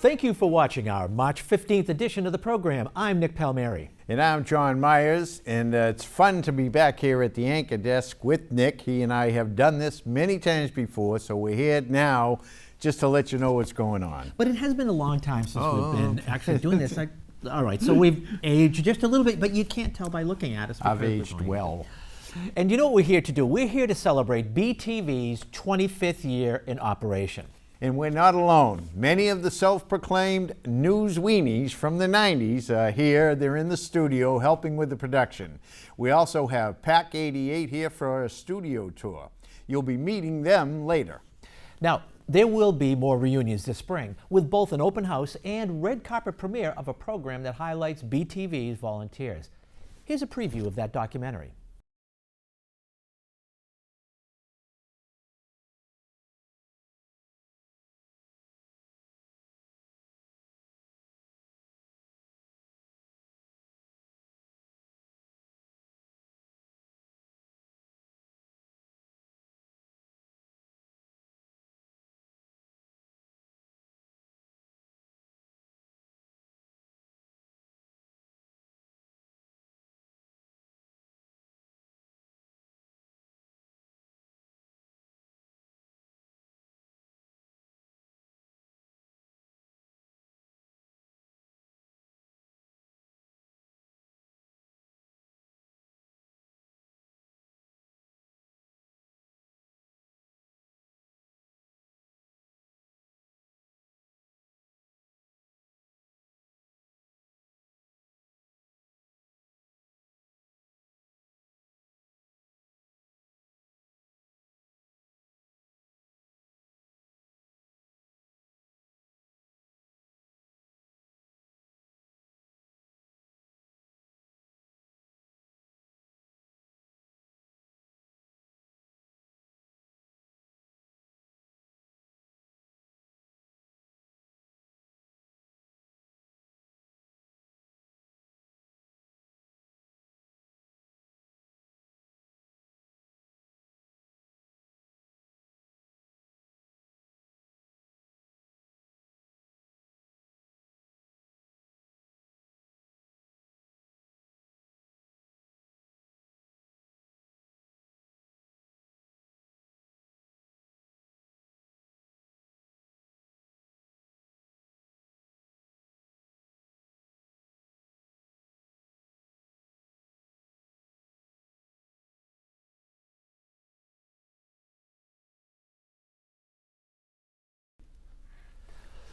Thank you for watching our March 15th edition of the program. I'm Nick Palmieri. And I'm John Myers, and it's fun to be back here at the anchor desk with Nick. He and I have done this many times before, so we're here now just to let you know what's going on. But it has been a long time since we've been actually doing this. All right, so we've aged just a little bit, but you can't tell by looking at us. I've aged well. And you know what we're here to do? We're here to celebrate BTV's 25th year in operation. And we're not alone. Many of the self-proclaimed news weenies from the 90s are here. They're in the studio helping with the production. We also have Pack 88 here for a studio tour. You'll be meeting them later. Now, there will be more reunions this spring with both an open house and red carpet premiere of a program that highlights BTV's volunteers. Here's a preview of that documentary.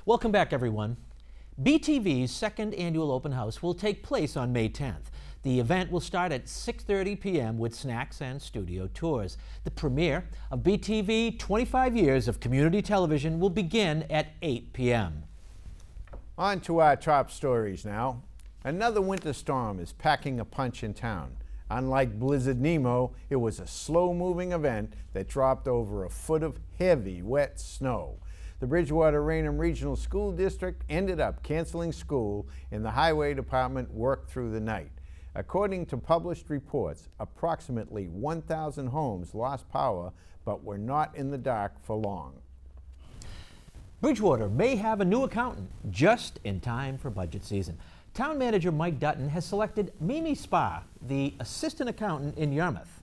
Welcome back, everyone. BTV's second annual open house will take place on May 10th. The event will start at 6:30 p.m. with snacks and studio tours. The premiere of BTV 25 Years of Community Television will begin at 8 p.m. On to our top stories now. Another winter storm is packing a punch in town. Unlike Blizzard Nemo, it was a slow-moving event that dropped over a foot of heavy, wet snow. The Bridgewater Raynham Regional School District ended up canceling school, and the Highway Department worked through the night. According to published reports, approximately 1,000 homes lost power, but were not in the dark for long. Bridgewater may have a new accountant just in time for budget season. Town Manager Mike Dutton has selected Mimi Spa, the assistant accountant in Yarmouth.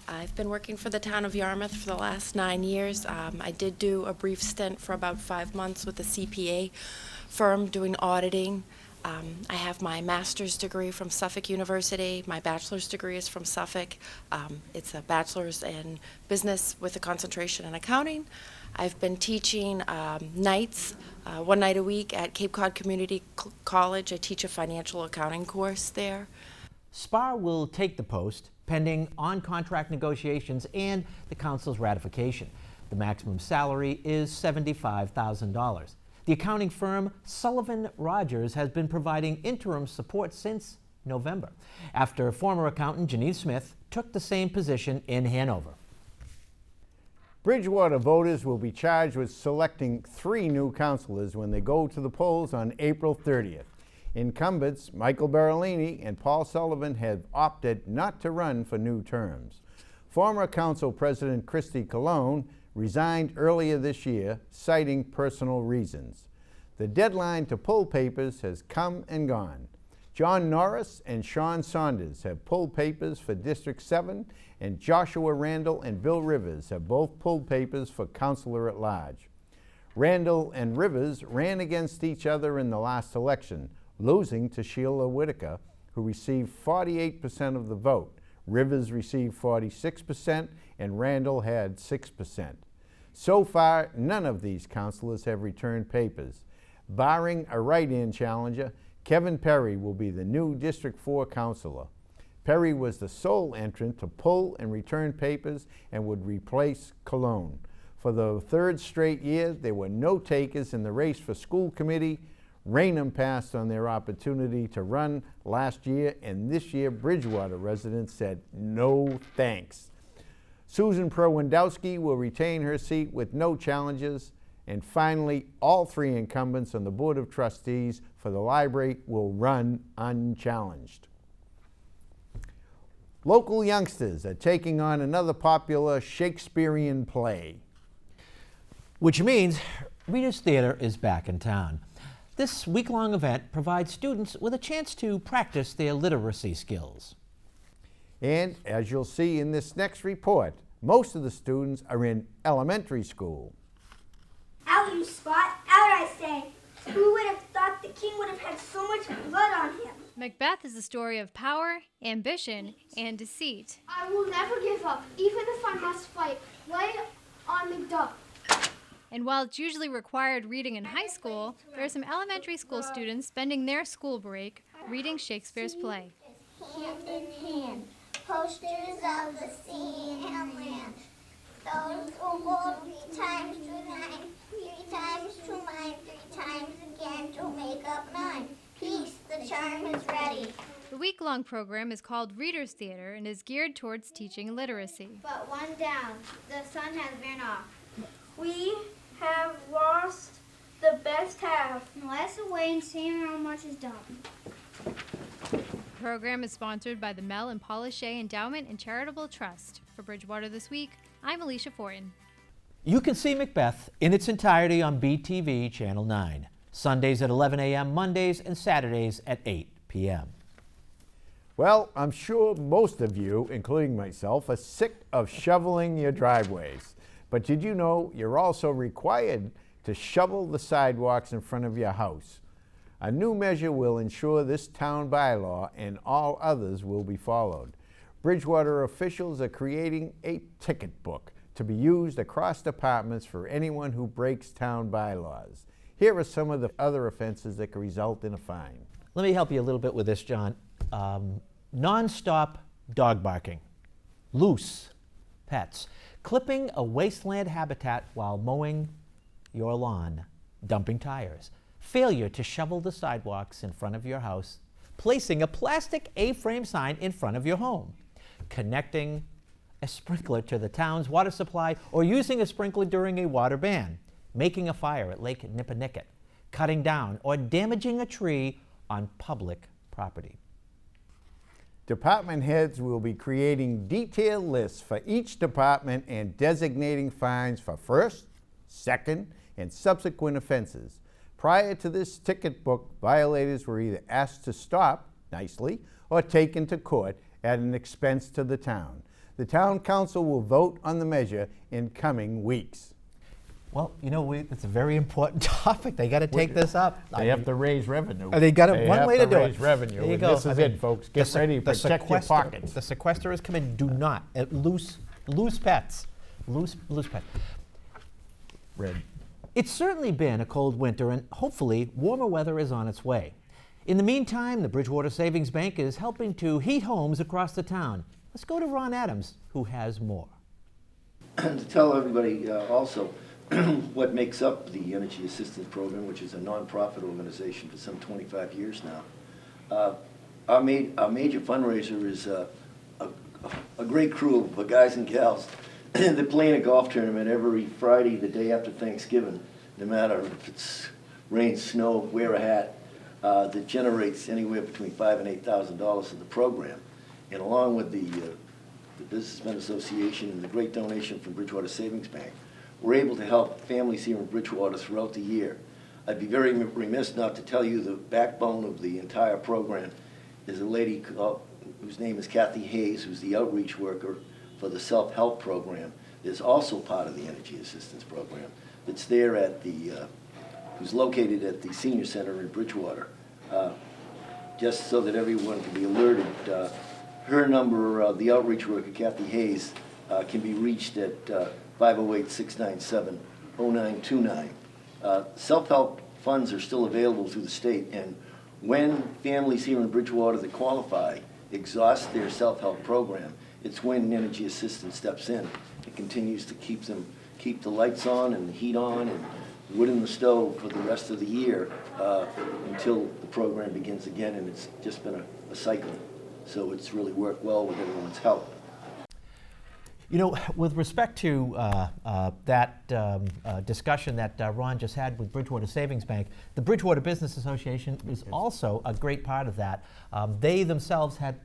I've been working for the town of Yarmouth for the last 9 years. I did do a brief stint for about 5 months with a CPA firm doing auditing. I have my master's degree from Suffolk University. My bachelor's degree is from Suffolk. It's a bachelor's in business with a concentration in accounting. I've been teaching nights, 1 night a week at Cape Cod Community College. I teach a financial accounting course there. SPAR will take the post pending on-contract negotiations and the council's ratification. The maximum salary is $75,000. The accounting firm Sullivan Rogers has been providing interim support since November, after former accountant Janine Smith took the same position in Hanover. Bridgewater voters will be charged with selecting 3 new councilors when they go to the polls on April 30th. Incumbents Michael Berolini and Paul Sullivan have opted not to run for new terms. Former Council President Christy Colon resigned earlier this year, citing personal reasons. The deadline to pull papers has come and gone. John Norris and Sean Saunders have pulled papers for District 7, and Joshua Randall and Bill Rivers have both pulled papers for Councilor at Large. Randall and Rivers ran against each other in the last election, losing to Sheila Whitaker, who received 48% of the vote. Rivers received 46%, and Randall had 6%. So far, none of these councilors have returned papers. Barring a write-in challenger, Kevin Perry will be the new District 4 councilor. Perry was the sole entrant to pull and return papers and would replace Cologne. For the third straight year, there were no takers in the race for school committee. Raynham passed on their opportunity to run last year, and this year Bridgewater residents said no thanks. Susan Prowandowski will retain her seat with no challenges. And finally, all three incumbents on the Board of Trustees for the library will run unchallenged. Local youngsters are taking on another popular Shakespearean play. Which means Reader's Theater is back in town. This week-long event provides students with a chance to practice their literacy skills. And as you'll see in this next report, most of the students are in elementary school. Out, you Spot! Out, I say! Who would have thought the king would have had so much blood on him? Macbeth is a story of power, ambition, and deceit. I will never give up, even if I must fight. Lay on Macduff. And while it's usually required reading in high school, there are some elementary school students spending their school break reading Shakespeare's play. Hand in hand, posters of the sea and land. Those who go 3 times to 9, 3 times to mine, 3 times again to make up 9. Peace, the charm is ready. The week-long program is called Reader's Theater and is geared towards teaching literacy. But one down, the sun has been off. We have lost the best half. Let's away and see how much is done. The program is sponsored by the Mel and Paula Shea Endowment and Charitable Trust. For Bridgewater This Week, I'm Alicia Fortin. You can see Macbeth in its entirety on BTV Channel 9, Sundays at 11 a.m., Mondays and Saturdays at 8 p.m. Well, I'm sure most of you, including myself, are sick of shoveling your driveways. But did you know you're also required to shovel the sidewalks in front of your house? A new measure will ensure this town bylaw and all others will be followed. Bridgewater officials are creating a ticket book to be used across departments for anyone who breaks town bylaws. Here are some of the other offenses that can result in a fine. Let me help you a little bit with this, John. Non-stop dog barking, loose pets, clipping a wasteland habitat while mowing your lawn, dumping tires, failure to shovel the sidewalks in front of your house, placing a plastic A-frame sign in front of your home, connecting a sprinkler to the town's water supply or using a sprinkler during a water ban, making a fire at Lake Nipponicket, cutting down or damaging a tree on public property. Department heads will be creating detailed lists for each department and designating fines for first, second, and subsequent offenses. Prior to this ticket book, violators were either asked to stop, nicely, or taken to court at an expense to the town. The town council will vote on the measure in coming weeks. Well, you know, it's a very important topic. They got to take this up. They have to raise revenue. They got one way to do it. Raise revenue. There you And go. this is it, folks. Get ready, protect your pockets. The sequesters come in. Do not loose pets, loose pets. Red. It's certainly been a cold winter, and hopefully warmer weather is on its way. In the meantime, the Bridgewater Savings Bank is helping to heat homes across the town. Let's go to Ron Adams, who has more. To tell everybody also what makes up the Energy Assistance Program, which is a nonprofit organization for some 25 years now. Our major fundraiser is a great crew of guys and gals. They're playing a golf tournament every Friday, the day after Thanksgiving, no matter if it's rain, snow, wear a hat, that generates anywhere between $5,000 and $8,000 to the program. And along with the Businessmen Association and the great donation from Bridgewater Savings Bank, we're able to help families here in Bridgewater throughout the year. I'd be very remiss not to tell you the backbone of the entire program is a lady whose name is Kathy Hayes, who's the outreach worker for the self-help program. Is also part of the Energy Assistance Program. That's there at the, who's located at the Senior Center in Bridgewater. Just so that everyone can be alerted, her number, the outreach worker, Kathy Hayes, can be reached at 508-697-0929. Self-help funds are still available through the state, and when families here in Bridgewater that qualify exhaust their self-help program, it's when Energy Assistance steps in. It continues to keep the lights on and the heat on and wood in the stove for the rest of the year until the program begins again, and it's just been a cycle. So it's really worked well with everyone's help. You know, with respect to that discussion that Ron just had with Bridgewater Savings Bank, the Bridgewater Business Association is also a great part of that. They themselves have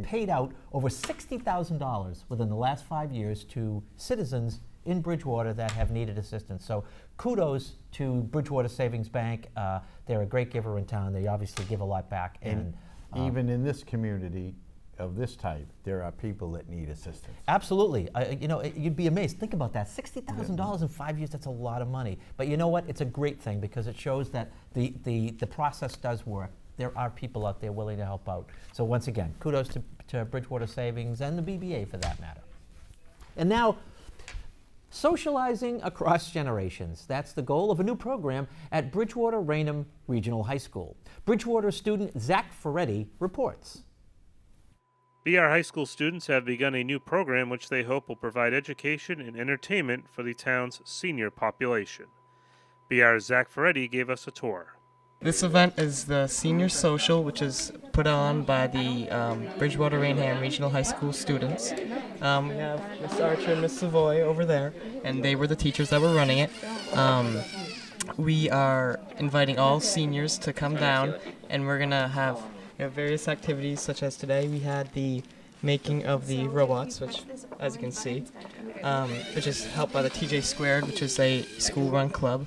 paid out over $60,000 within the last 5 years to citizens in Bridgewater that have needed assistance. So kudos to Bridgewater Savings Bank. They're a great giver in town. They obviously give a lot back. And even in this community of this type, there are people that need assistance. Absolutely. You know, you'd be amazed. Think about that. $60,000 in 5 years, that's a lot of money. But you know what? It's a great thing because it shows that the process does work. There are people out there willing to help out. So once again, kudos to Bridgewater Savings and the BBA for that matter. And now, socializing across generations. That's the goal of a new program at Bridgewater Raynham Regional High School. Bridgewater student Zach Ferretti reports. BR High School students have begun a new program which they hope will provide education and entertainment for the town's senior population. BR's Zach Ferretti gave us a tour. This event is the Senior Social, which is put on by the Bridgewater Raynham Regional High School students. We have Miss Archer and Miss Savoy over there, and they were the teachers that were running it. We are inviting all seniors to come down, and we're going to have various activities, such as today we had the making of the robots, which, as you can see, which is helped by the TJ Squared, which is a school-run club.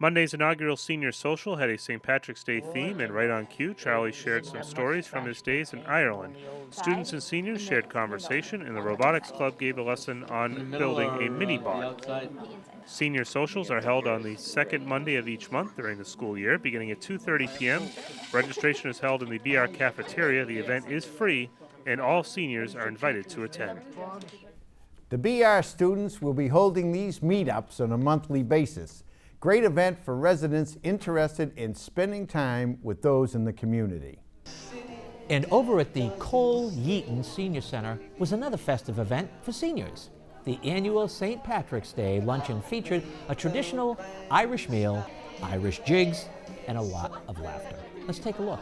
Monday's inaugural Senior Social had a St. Patrick's Day theme, and right on cue, Charlie shared some stories from his days in Ireland. Students and seniors shared conversation, and the Robotics Club gave a lesson on building a mini-bot. Senior Socials are held on the second Monday of each month during the school year, beginning at 2:30 p.m. Registration is held in the BR cafeteria. The event is free, and all seniors are invited to attend. The BR students will be holding these meetups on a monthly basis. Great event for residents interested in spending time with those in the community. And over at the Cole Yeaton Senior Center was another festive event for seniors. The annual St. Patrick's Day luncheon featured a traditional Irish meal, Irish jigs, and a lot of laughter. Let's take a look.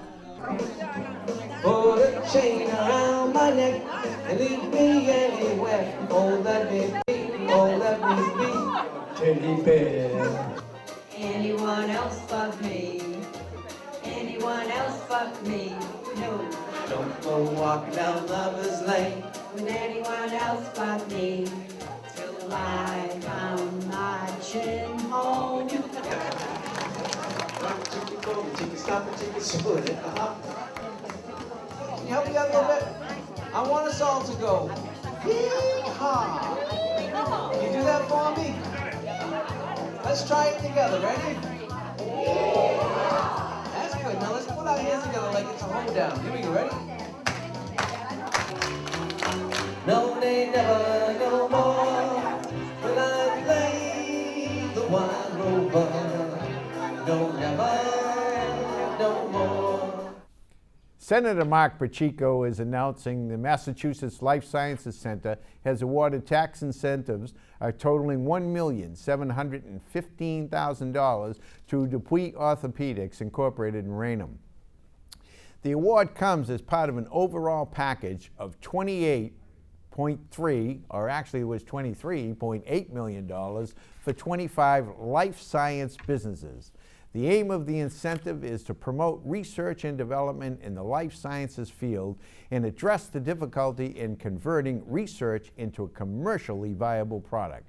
Put a chain around my neck and lead me anywhere. Oh, let me be teddy bear. Anyone else but me? Anyone else but me? No. Don't go walking down Lover's Lane with anyone else but me. Till I found my chin home. Stop and take a sword. Can you help me out a little bit? I want us all to go. Yee-haw! Can you do that for me? Let's try it together. Ready? That's good. Now let's put our hands together like it's a hold down. Here we go. Ready? No, they never no more will I play the wild rover. No, never no more. Senator Mark Pacheco is announcing the Massachusetts Life Sciences Center has awarded tax incentives totaling $1,715,000 to Dupuy Orthopedics Incorporated in Raynham. The award comes as part of an overall package of $28.3, or actually it was $23.8 million for 25 life science businesses. The aim of the incentive is to promote research and development in the life sciences field and address the difficulty in converting research into a commercially viable product.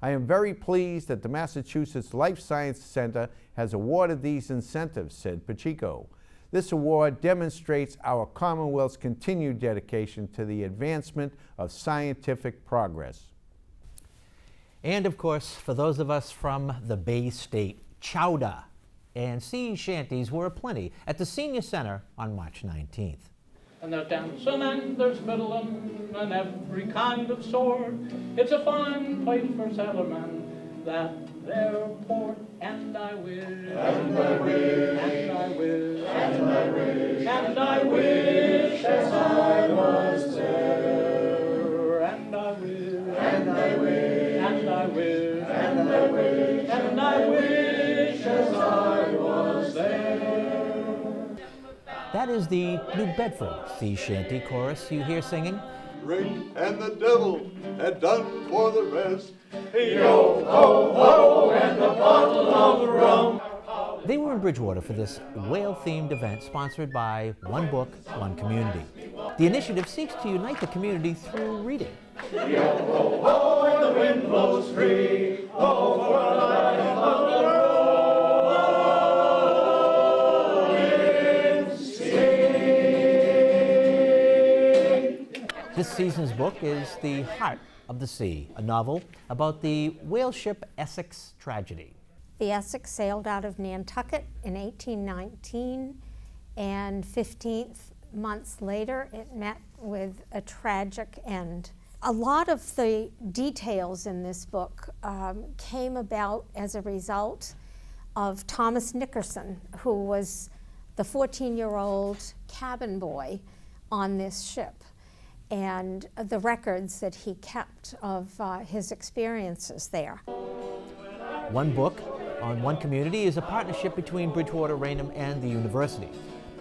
I am very pleased that the Massachusetts Life Science Center has awarded these incentives, said Pacheco. This award demonstrates our Commonwealth's continued dedication to the advancement of scientific progress. And of course, for those of us from the Bay State, chowder and sea shanties were aplenty at the Senior Center on March 19th. And there's dancing and there's fiddling and every kind of sort. It's a fine place for sailormen, that there port. And I wish, and I wish, and I wish, and I wish, and I wish as I was there. And I wish, and I wish, and I wish, and I wish, and I wish as I was there. That is the New Bedford sea shanty chorus you hear singing. Ring and the devil had done for the rest. Yo ho ho and a bottle of rum. They were in Bridgewater for this whale-themed event sponsored by One Book, One Community. The initiative seeks to unite the community through reading. Yo ho ho and the wind blows free. Oh, for a life of the rolling sea. This season's book is The Heart of the Sea, a novel about the whale ship Essex tragedy. The Essex sailed out of Nantucket in 1819, and 15 months later it met with a tragic end. A lot of the details in this book came about as a result of Thomas Nickerson, who was the 14-year-old cabin boy on this ship, and the records that he kept of his experiences there. One Book on One Community is a partnership between Bridgewater Raynham and the university.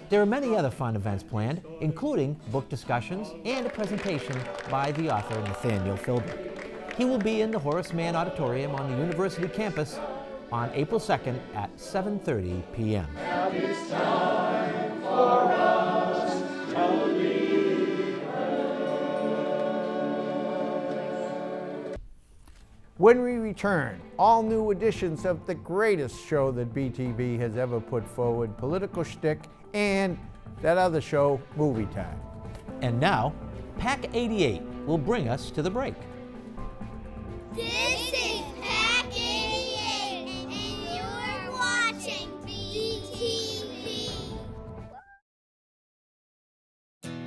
There are many other fun events planned, including book discussions and a presentation by the author Nathaniel Philbrick. He will be in the Horace Mann Auditorium on the university campus on April 2nd at 7:30 p.m. Now it's time for us to leave. When we return, all new editions of the greatest show that BTV has ever put forward, Political Shtick, and that other show, Movie Time. And now, Pack 88 will bring us to the break. This is Pack 88, and you're watching BTV.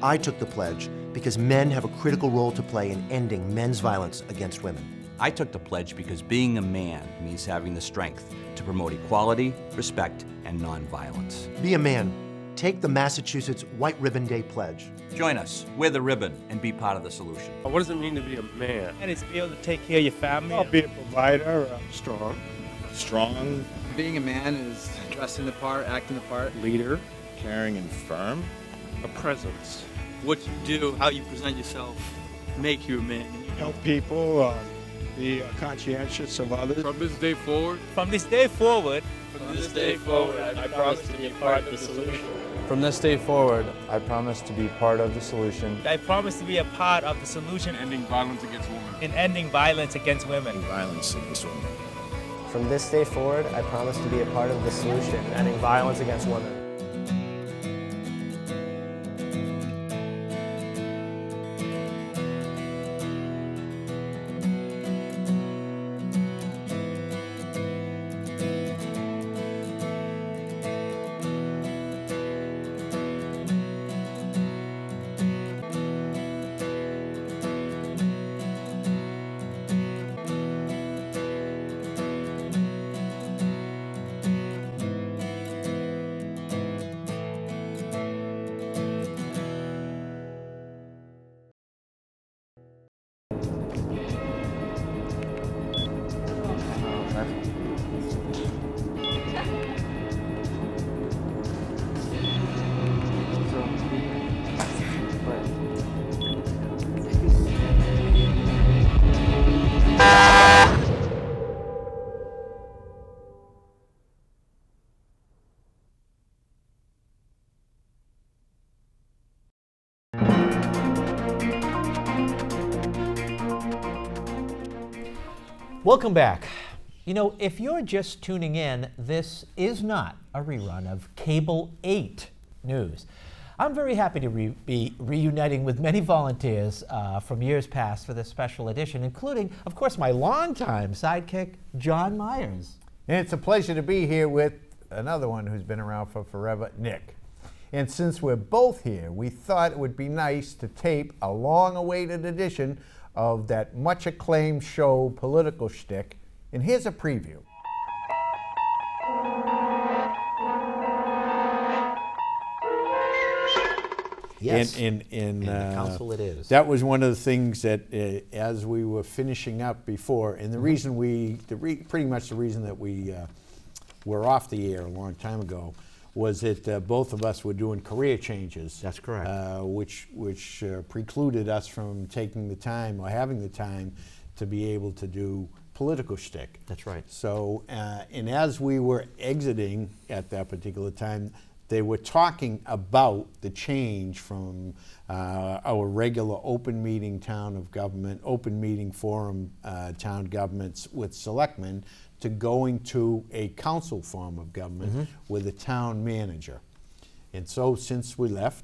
I took the pledge because men have a critical role to play in ending men's violence against women. I took the pledge because being a man means having the strength to promote equality, respect, and nonviolence. Be a man. Take the Massachusetts White Ribbon Day pledge. Join us, wear the ribbon, and be part of the solution. What does it mean to be a man? And it's be able to take care of your family. I'll be a provider, strong. Strong. Being a man is dressing the part, acting the part. Leader. Caring and firm. A presence. What you do, how you present yourself, make you a man. Help people, be conscientious of others. From this day forward. From this day forward. From this day forward, I promise to be a part of the solution. From this day forward, I promise to be part of the solution. I promise to be a part of the solution. Ending violence against women. In ending violence against women. Violence against women. From this day forward, I promise to be a part of the solution, ending violence against women. Welcome back. You know, if you're just tuning in, this is not a rerun of Cable 8 news. I'm very happy to be reuniting with many volunteers from years past for this special edition, including, of course, my longtime sidekick, John Myers. And it's a pleasure to be here with another one who's been around for forever, Nick. And since we're both here, we thought it would be nice to tape a long-awaited edition of that much-acclaimed show, Political Shtick. And here's a preview. Yes, and the council it is. That was one of the things that, as we were finishing up before, and the reason pretty much the reason that we were off the air a long time ago, was that both of us were doing career changes. That's correct. Which precluded us from taking the time or having the time to be able to do Political Shtick. That's right. So, and as we were exiting at that particular time, they were talking about the change from our regular open meeting town of government, open meeting forum town governments with selectmen, to going to a council form of government with a town manager. And so since we left,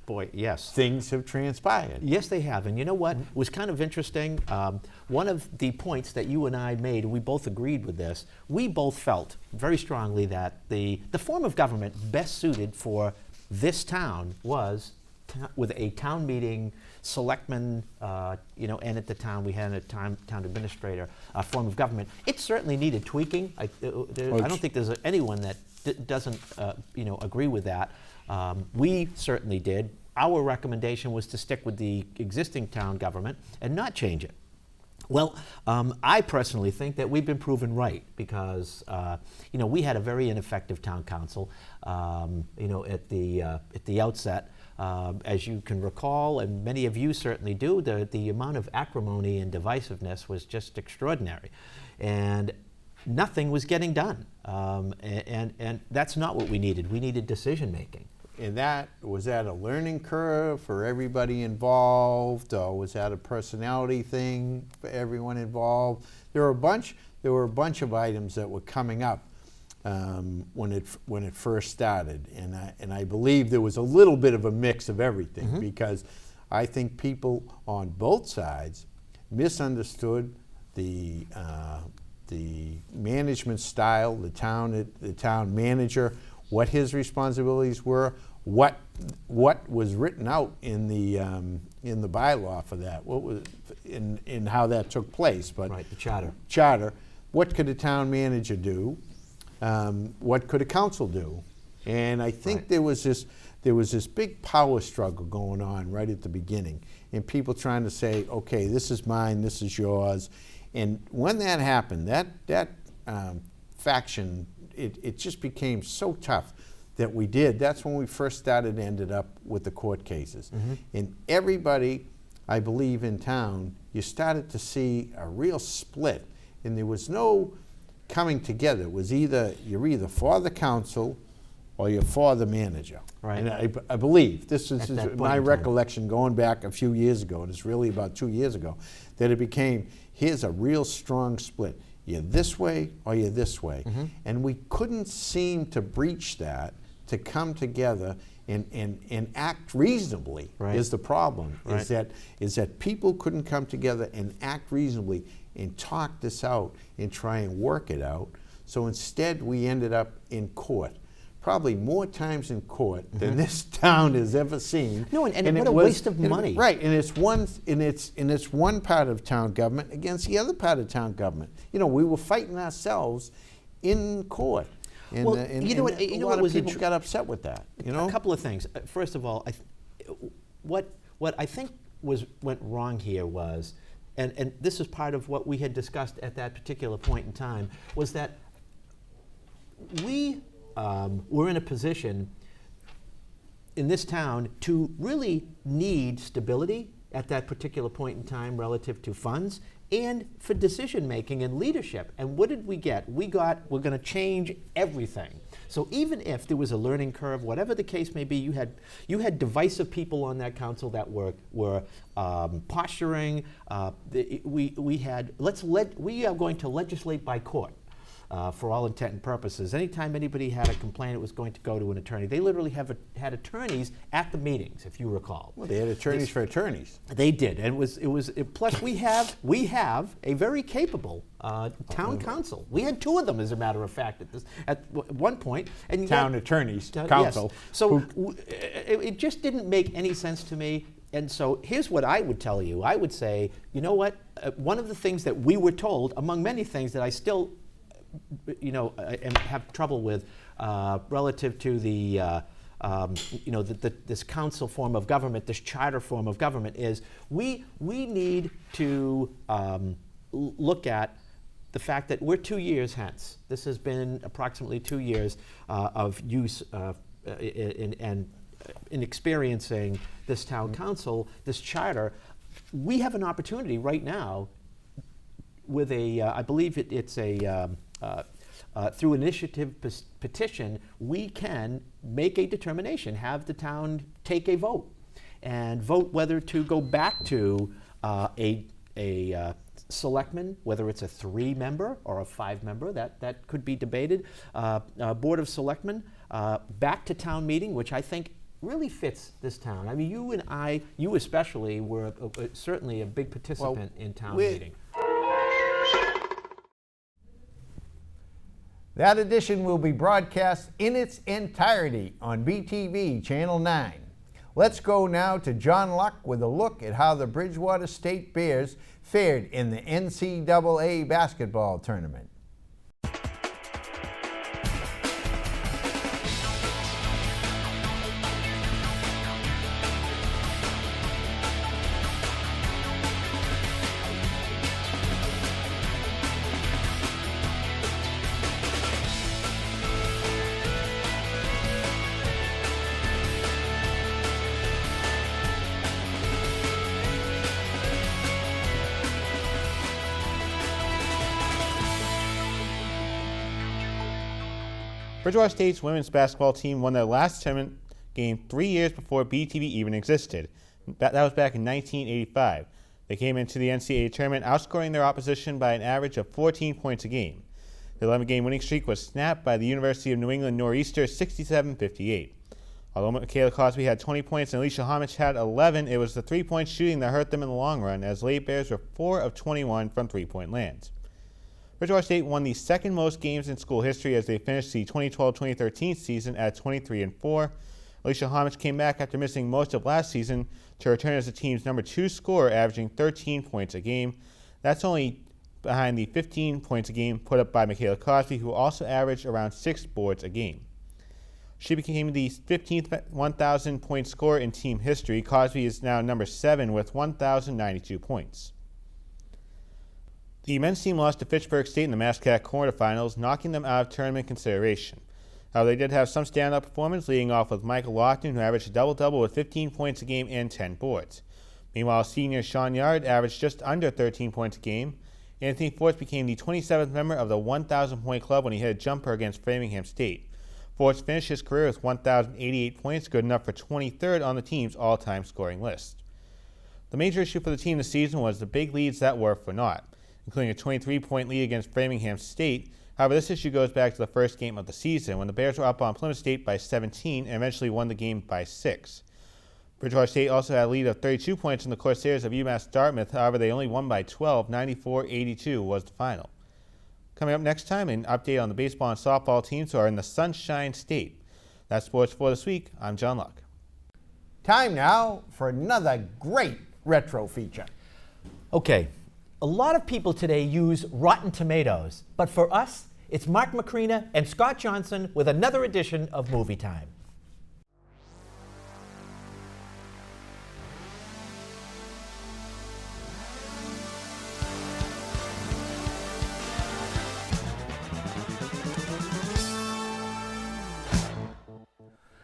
boy, yes, things have transpired. Yes, they have. And you know what? It was kind of interesting. One of the points that you and I made, and we both agreed with this, we both felt very strongly that the form of government best suited for this town was with a town meeting, selectmen, and at the time we had a town administrator form of government. It certainly needed tweaking. I don't think there's anyone that doesn't, agree with that. We certainly did. Our recommendation was to stick with the existing town government and not change it. Well, I personally think that we've been proven right because, we had a very ineffective town council, at the outset. As you can recall, and many of you certainly do, the amount of acrimony and divisiveness was just extraordinary. And nothing was getting done. And that's not what we needed. We needed decision making. And was that a learning curve for everybody involved, or was that a personality thing for everyone involved? There were a bunch of items that were coming up when it first started, and I believe there was a little bit of a mix of everything, because I think people on both sides misunderstood the management style, the town manager, what his responsibilities were, what was written out in the bylaw for that, what was in how that took place, but right, the charter. What could a town manager do? What could a council do? And I think there was this big power struggle going on right at the beginning, and people trying to say, okay, this is mine, this is yours. And when that happened, that faction, it just became so tough that that's when we first ended up with the court cases. And everybody, I believe, in town, you started to see a real split, and there was no coming together. It was you're either for the council or you're for the manager. Right. And I believe, this is my in recollection going back a few years ago, and it's really about 2 years ago, that it became, here's a real strong split. You're this way or you're this way. And we couldn't seem to breach that, to come together and act reasonably. Is the problem. Is that people couldn't come together and act reasonably and talk this out and try and work it out. So instead we ended up in court. Probably more times in court than this town has ever seen. No, and what a waste of money. Right, and it's one part of town government against the other part of town government. We were fighting ourselves in court. And, well, a lot of people got upset with that. A couple of things. First of all, what I think went wrong here was, and this is part of what we had discussed at that particular point in time, was that we were in a position in this town to really need stability at that particular point in time relative to funds and for decision making and leadership. And what did we get? We're going to change everything. So even if there was a learning curve, whatever the case may be, you had divisive people on that council that were posturing. We are going to legislate by court. For all intent and purposes. Anytime anybody had a complaint, it was going to go to an attorney. They literally had attorneys at the meetings, if you recall. Well, they had attorneys for attorneys. They did, and plus we have a very capable town council. We had 2 of them, as a matter of fact, at one point. And town attorneys, council. Yes. So it just didn't make any sense to me. And so here's what I would tell you. I would say, you know what? One of the things that we were told, among many things that I still and have trouble with relative to the this council form of government, this charter form of government, is we need to look at the fact that we're 2 years hence. This has been approximately 2 years of use in experiencing this town council, this charter. We have an opportunity right now with I believe it's through initiative petition, we can make a determination, have the town take a vote, and vote whether to go back to a selectman, whether it's a 3-member or a 5-member, that could be debated, Board of Selectmen, back to town meeting, which I think really fits this town. I mean, you and I, you especially, were certainly a big participant in town meeting. That edition will be broadcast in its entirety on BTV Channel 9. Let's go now to John Luck with a look at how the Bridgewater State Bears fared in the NCAA basketball tournament. Bridgewater State's women's basketball team won their last tournament game 3 years before BTV even existed. That was back in 1985. They came into the NCAA tournament outscoring their opposition by an average of 14 points a game. The 11-game winning streak was snapped by the University of New England Nor'easter 67-58. Although Michaela Cosby had 20 points and Alicia Homage had 11, it was the three-point shooting that hurt them in the long run, as Lady Bears were 4 of 21 from three-point lands. Bridgewater State won the second most games in school history as they finished the 2012-2013 season at 23-4. Alicia Homage came back after missing most of last season to return as the team's number 2 scorer, averaging 13 points a game. That's only behind the 15 points a game put up by Michaela Cosby, who also averaged around 6 boards a game. She became the 15th 1,000-point scorer in team history. Cosby is now number 7 with 1,092 points. The men's team lost to Fitchburg State in the MassCat quarterfinals, knocking them out of tournament consideration. However, they did have some standout performance, leading off with Michael Loughnane, who averaged a double-double with 15 points a game and 10 boards. Meanwhile, senior Sean Yard averaged just under 13 points a game. Anthony Forts became the 27th member of the 1,000-point club when he hit a jumper against Framingham State. Forts finished his career with 1,088 points, good enough for 23rd on the team's all-time scoring list. The major issue for the team this season was the big leads that were for naught, including a 23-point lead against Framingham State. However, this issue goes back to the first game of the season, when the Bears were up on Plymouth State by 17 and eventually won the game by 6. Bridgewater State also had a lead of 32 points in the Corsairs of UMass Dartmouth. However, they only won by 12. 94-82 was the final. Coming up next time, an update on the baseball and softball teams who are in the Sunshine State. That's sports for this week. I'm John Luck. Time now for another great retro feature. Okay. A lot of people today use Rotten Tomatoes, but for us, it's Mark Macrina and Scott Johnson with another edition of Movie Time.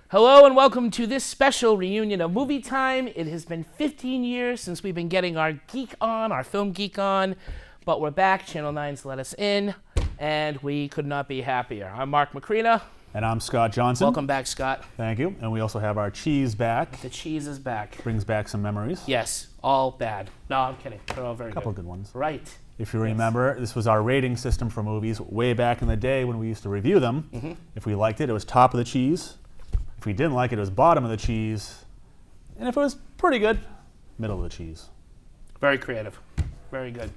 Hello and welcome to this special reunion of Movie Time. It has been 15 years since we've been getting our geek on, our film geek on, but we're back. Channel 9's let us in, and we could not be happier. I'm Mark Macrina. And I'm Scott Johnson. Welcome back, Scott. Thank you. And we also have our cheese back. The cheese is back. Brings back some memories. Yes, all bad. No, I'm kidding. They're all very good. A couple of good ones. Right. If you remember, this was our rating system for movies way back in the day when we used to review them. Mm-hmm. If we liked it, it was top of the cheese. If we didn't like it, it was bottom of the cheese. And if it was pretty good, middle of the cheese. Very creative. Very good.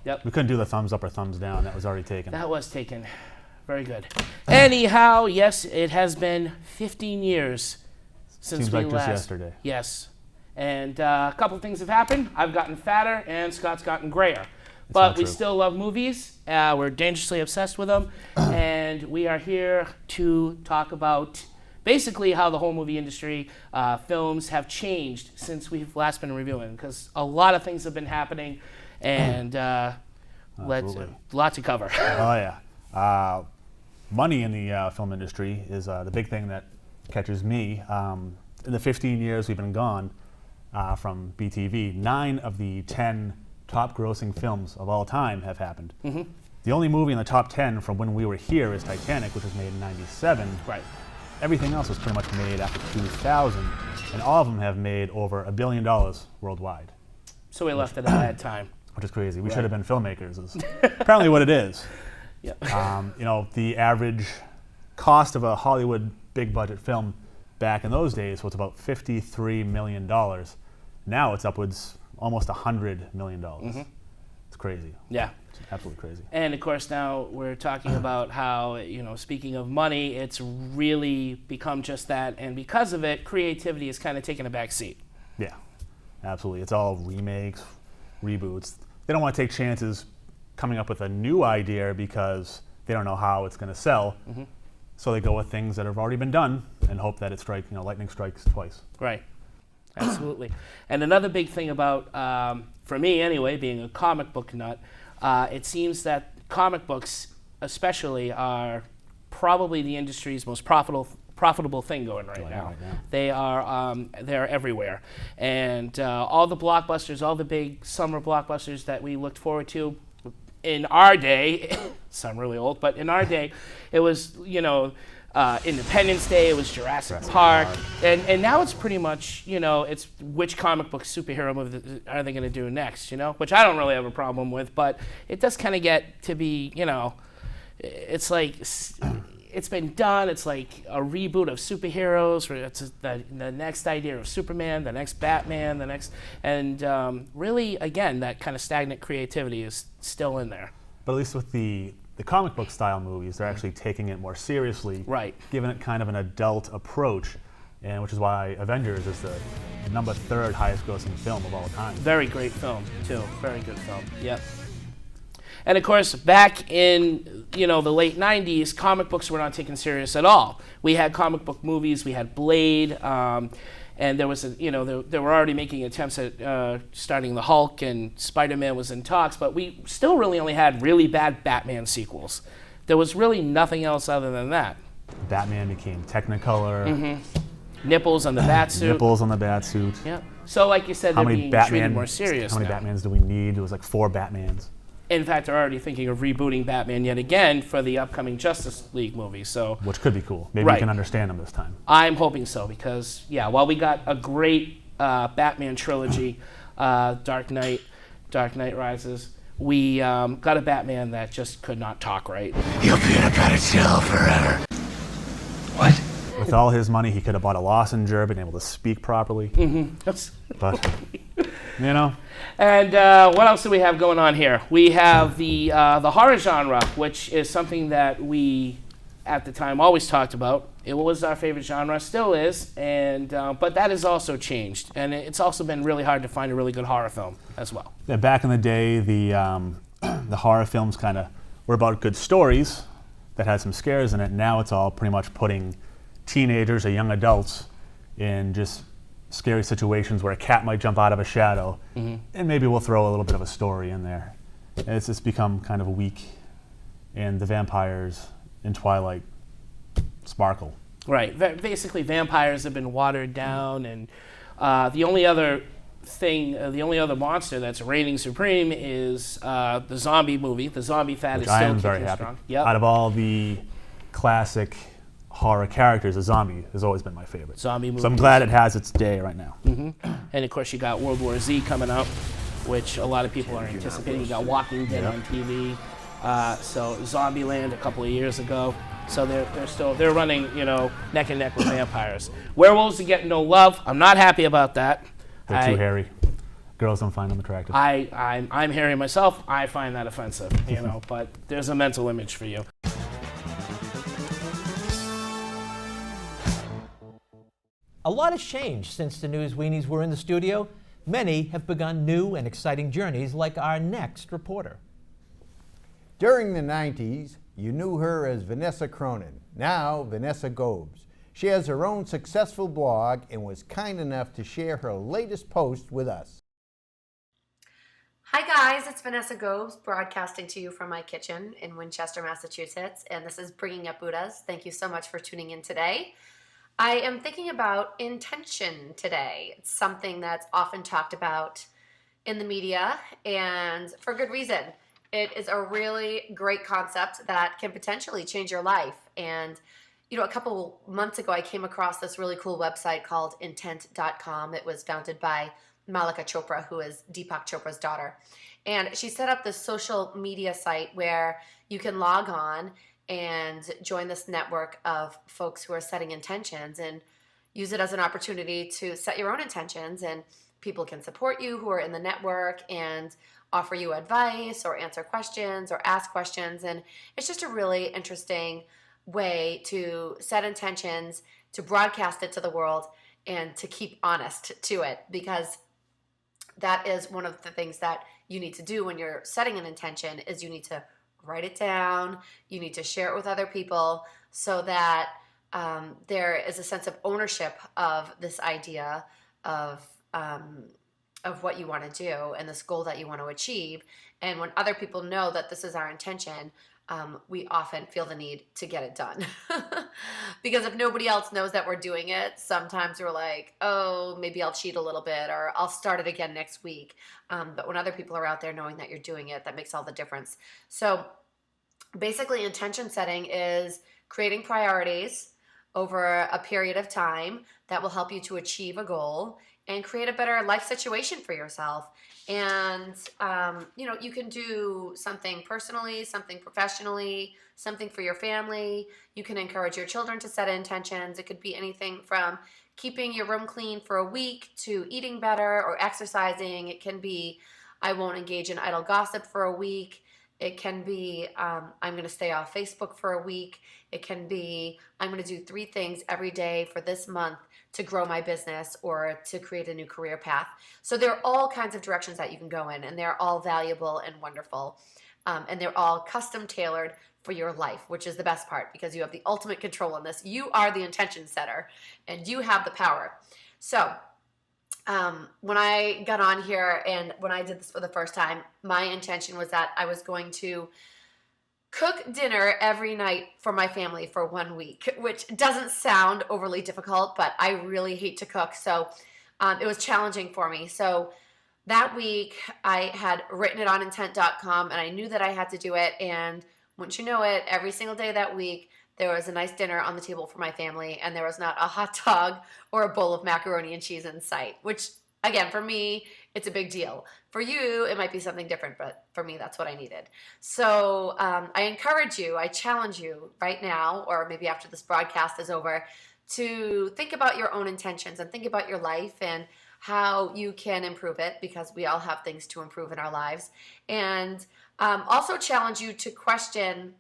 Yep. We couldn't do the thumbs up or thumbs down. That was already taken. That was taken. Very good. Anyhow, yes, it has been 15 years since Seems we like last. just yesterday. Yes. And a couple of things have happened. I've gotten fatter and Scott's gotten grayer. But we still love movies. We're dangerously obsessed with them. And we are here to talk about basically how the whole movie industry, films have changed since we've last been reviewing. Because a lot of things have been happening. And lots to cover. Oh, yeah. Money in the film industry is the big thing that catches me. In the 15 years we've been gone from BTV, 9 of the 10 top grossing films of all time have happened. Mm-hmm. The only movie in the top 10 from when we were here is Titanic, which was made in '97. Right. Everything else was pretty much made after 2000, and all of them have made over $1 billion worldwide. So we left it at that time. Which is crazy. We Right. should have been filmmakers, is apparently what it is. Yep. The average cost of a Hollywood big budget film back in those days was about $53 million. Now it's upwards almost $100 million. Mm-hmm. It's crazy. Yeah. It's absolutely crazy. And of course now we're talking about how, speaking of money, it's really become just that. And because of it, creativity has kind of taken a back seat. Yeah, absolutely. It's all remakes, reboots. They don't want to take chances coming up with a new idea because they don't know how it's going to sell. Mm-hmm. So they go with things that have already been done and hope that it strikes, lightning strikes twice. Right. Absolutely. And another big thing about, for me anyway, being a comic book nut, it seems that comic books especially are probably the industry's most profitable thing going right now. They're everywhere. And all the blockbusters, all the big summer blockbusters that we looked forward to in our day, sound really old, but in our day, it was, Independence Day, it was Jurassic Park, and now it's pretty much, it's which comic book superhero movie are they going to do next, which I don't really have a problem with, but it does kind of get to be, it's like, it's been done, it's like a reboot of superheroes, where it's the next idea of Superman, the next Batman, and really, again, that kind of stagnant creativity is still in there. But at least with the comic book style movies, they're actually taking it more seriously, right? Giving it kind of an adult approach, and which is why Avengers is the number 3rd highest grossing film of all time. Very great film too. Very good film. Yep. And of course, back in the late '90s, comic books were not taken serious at all. We had comic book movies. We had Blade. And there was, they were already making attempts at starting the Hulk, and Spider-Man was in talks, but we still really only had really bad Batman sequels. There was really nothing else other than that. Batman became Technicolor. Mm-hmm. Nipples on the Batsuit. Nipples on the Batsuit. Yeah. So like you said, they're being treated more serious How many now. Batmans do we need? It was like 4 Batmans. In fact, they're already thinking of rebooting Batman yet again for the upcoming Justice League movie. So, which could be cool. Maybe we can understand them this time. I'm hoping so because, while we got a great Batman trilogy, Dark Knight Rises, we got a Batman that just could not talk right. You'll be in a better jail forever. What? With all his money, he could have bought a Lossinger, been able to speak properly. Mm-hmm. But, And what else do we have going on here? We have the horror genre, which is something that we, at the time, always talked about. It was our favorite genre, still is, and but that has also changed. And it's also been really hard to find a really good horror film as well. Yeah, back in the day, the horror films kind of were about good stories that had some scares in it. Now it's all pretty much putting teenagers or young adults in just scary situations where a cat might jump out of a shadow, and maybe we'll throw a little bit of a story in there. And it's just become kind of weak, and the vampires in Twilight sparkle. Right. Basically, vampires have been watered down, and the only other monster that's reigning supreme is the zombie movie. The zombie fad is still kicking strong. Yep. Out of all the classic horror characters, a zombie has always been my favorite. Zombie movies. So I'm glad it has its day right now. And of course, you got World War Z coming up, which a lot of people are anticipating. You got Walking Dead on TV. So Zombieland a couple of years ago. So they're running, neck and neck with vampires. Werewolves are getting no love. I'm not happy about that. They're too hairy. Girls don't find them attractive. I'm hairy myself. I find that offensive, but there's a mental image for you. A lot has changed since the News Weenies were in the studio. Many have begun new and exciting journeys, like our next reporter. During the 90s, you knew her as Vanessa Cronin, now Vanessa Gobes. She has her own successful blog and was kind enough to share her latest post with us. Hi guys, it's Vanessa Gobes broadcasting to you from my kitchen in Winchester, Massachusetts, and this is Bringing Up Buddhas. Thank you so much for tuning in today. I am thinking about intention today. It's something that's often talked about in the media, and for good reason. It is a really great concept that can potentially change your life. And, a couple months ago, I came across this really cool website called intent.com. It was founded by Malika Chopra, who is Deepak Chopra's daughter. And she set up this social media site where you can log on and join this network of folks who are setting intentions and use it as an opportunity to set your own intentions. And people can support you who are in the network and offer you advice or answer questions or ask questions. And it's just a really interesting way to set intentions, to broadcast it to the world, and to keep honest to it, because that is one of the things that you need to do when you're setting an intention is you need to write it down, you need to share it with other people so that there is a sense of ownership of this idea of what you want to do and this goal that you want to achieve. And when other people know that this is our intention, we often feel the need to get it done. Because if nobody else knows that we're doing it, sometimes we're like, oh, maybe I'll cheat a little bit or I'll start it again next week. But when other people are out there knowing that you're doing it, that makes all the difference. So basically, intention setting is creating priorities over a period of time that will help you to achieve a goal and create a better life situation for yourself. And, you can do something personally, something professionally, something for your family. You can encourage your children to set intentions. It could be anything from keeping your room clean for a week to eating better or exercising. It can be, I won't engage in idle gossip for a week. It can be, I'm going to stay off Facebook for a week. It can be, I'm going to do 3 things every day for this month to grow my business or to create a new career path. So there are all kinds of directions that you can go in, and they're all valuable and wonderful. And they're all custom tailored for your life, which is the best part because you have the ultimate control on this. You are the intention setter and you have the power. So when I got on here and when I did this for the first time, my intention was that I was going to cook dinner every night for my family for 1 week, which doesn't sound overly difficult, but I really hate to cook. So it was challenging for me. So that week I had written it on intent.com and I knew that I had to do it. And wouldn't you know it, every single day that week, there was a nice dinner on the table for my family, and there was not a hot dog or a bowl of macaroni and cheese in sight, which, again, for me, it's a big deal. For you, it might be something different, but for me, that's what I needed. So I encourage you, I challenge you right now, or maybe after this broadcast is over, to think about your own intentions and think about your life and how you can improve it, because we all have things to improve in our lives. And also challenge you to question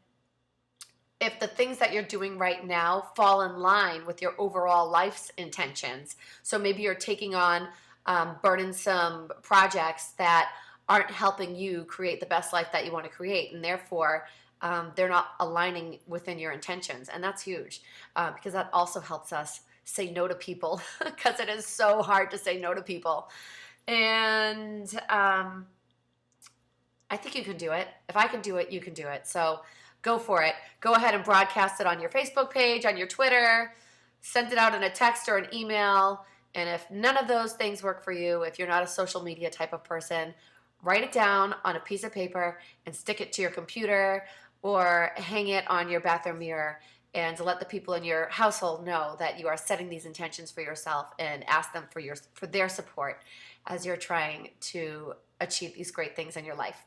if the things that you're doing right now fall in line with your overall life's intentions. So maybe you're taking on burdensome projects that aren't helping you create the best life that you want to create, and therefore they're not aligning within your intentions. And that's huge because that also helps us say no to people because it is so hard to say no to people. And I think you can do it. If I can do it, you can do it. So go for it. Go ahead and broadcast it on your Facebook page, on your Twitter, send it out in a text or an email. And if none of those things work for you, if you're not a social media type of person, write it down on a piece of paper and stick it to your computer or hang it on your bathroom mirror and to let the people in your household know that you are setting these intentions for yourself, and ask them for their support as you're trying to achieve these great things in your life.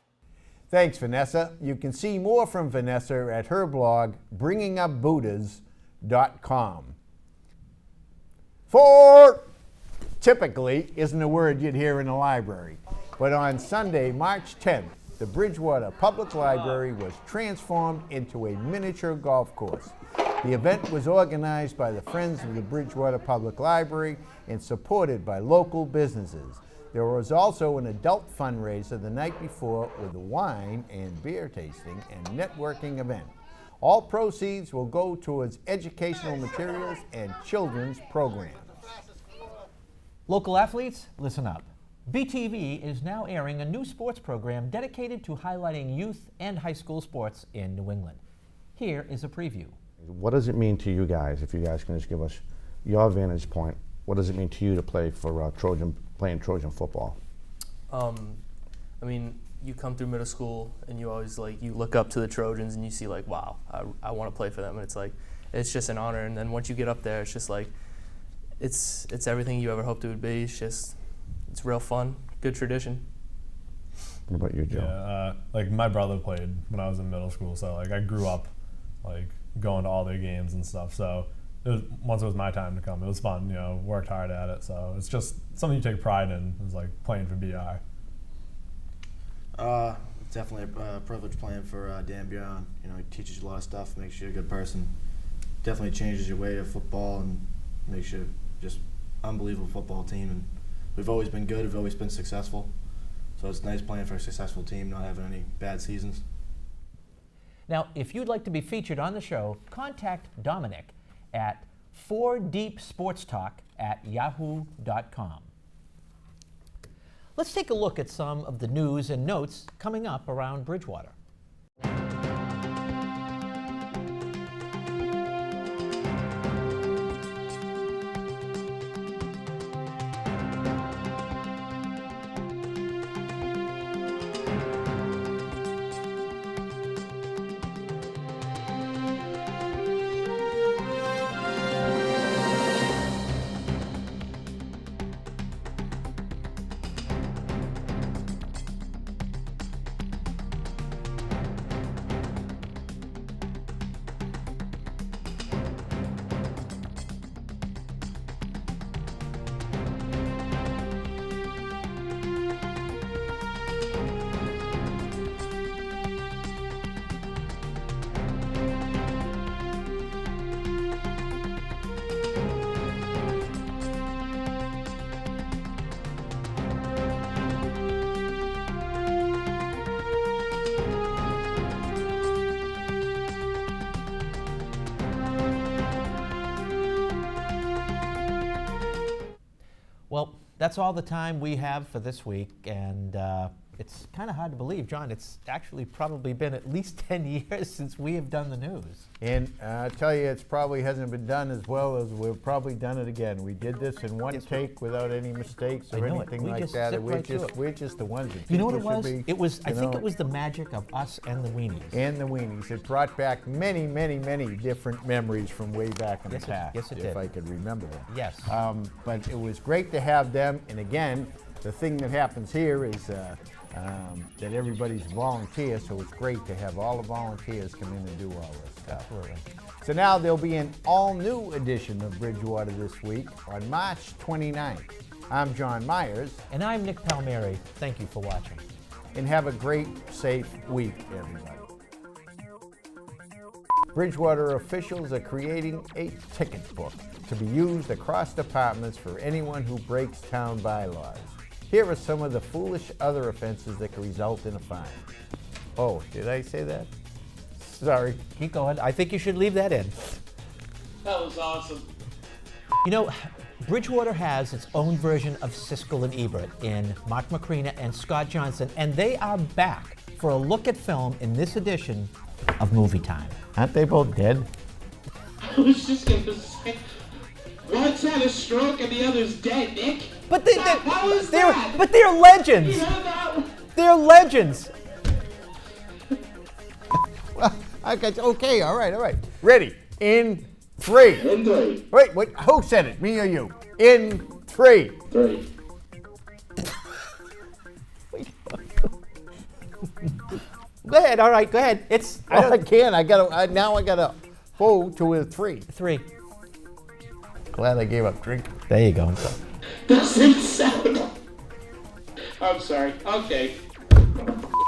Thanks, Vanessa. You can see more from Vanessa at her blog, bringingupbuddhas.com. For typically isn't a word you'd hear in a library, but on Sunday, March 10th, the Bridgewater Public Library was transformed into a miniature golf course. The event was organized by the Friends of the Bridgewater Public Library and supported by local businesses. There was also an adult fundraiser the night before with a wine and beer tasting and networking event. All proceeds will go towards educational materials and children's programs. Local athletes, listen up. BTV is now airing a new sports program dedicated to highlighting youth and high school sports in New England. Here is a preview. What does it mean to you guys, if you guys can just give us your vantage point? What does it mean to you to play for playing Trojan football? I mean, you come through middle school and you always you look up to the Trojans and you see wow, I want to play for them, and it's just an honor. And then once you get up there, it's just it's everything you ever hoped it would be. It's real fun, good tradition. What about you, Joe? Yeah, my brother played when I was in middle school, so I grew up going to all their games and stuff. So once it was my time to come, it was fun. Worked hard at it. So it's just something you take pride in. Is playing for BI. Definitely a privilege playing for Dan Bjorn. He teaches you a lot of stuff, makes you a good person. Definitely changes your way of football and makes you just unbelievable football team. And we've always been good. We've always been successful. So it's nice playing for a successful team, not having any bad seasons. Now, if you'd like to be featured on the show, contact Dominic at 4deepsportstalk@yahoo.com. Let's take a look at some of the news and notes coming up around Bridgewater. Well, that's all the time we have for this week, and it's kind of hard to believe, John, it's actually probably been at least 10 years since we have done the news. And I tell you, it probably hasn't been done as well as we've probably done it again. We did this in one take without any mistakes or anything like that. We're just the ones that you know what it was? be, It was. I think it was the magic of us and the weenies. And the weenies. It brought back many, many, many different memories from way back in the past. Yes, it did. If I could remember them. Yes. But it was great to have them. And again, the thing that happens here is that everybody's volunteers, so it's great to have all the volunteers come in and do all this stuff. Absolutely. So now there'll be an all-new edition of Bridgewater This Week on March 29th. I'm John Myers. And I'm Nick Palmieri. Thank you for watching. And have a great, safe week, everybody. Bridgewater officials are creating a ticket book to be used across departments for anyone who breaks town bylaws. Here are some of the foolish other offenses that can result in a fine. Oh, did I say that? Sorry. Keep going. I think you should leave that in. That was awesome. You know, Bridgewater has its own version of Siskel and Ebert in Mark Macrina and Scott Johnson, and they are back for a look at film in this edition of Movie Time. Aren't they both dead? I was just going to say, one's had a stroke and the other's dead, Nick. But they're legends. They're legends. Well, okay, all right. Ready. In 3. In 3. Wait, what? Who said it? Me or you? In 3. 3. Go ahead. All right, go ahead. It's. I can't. I gotta go to a 3. 3. Glad I gave up drinking. There you go. Doesn't sound. I'm sorry. Okay.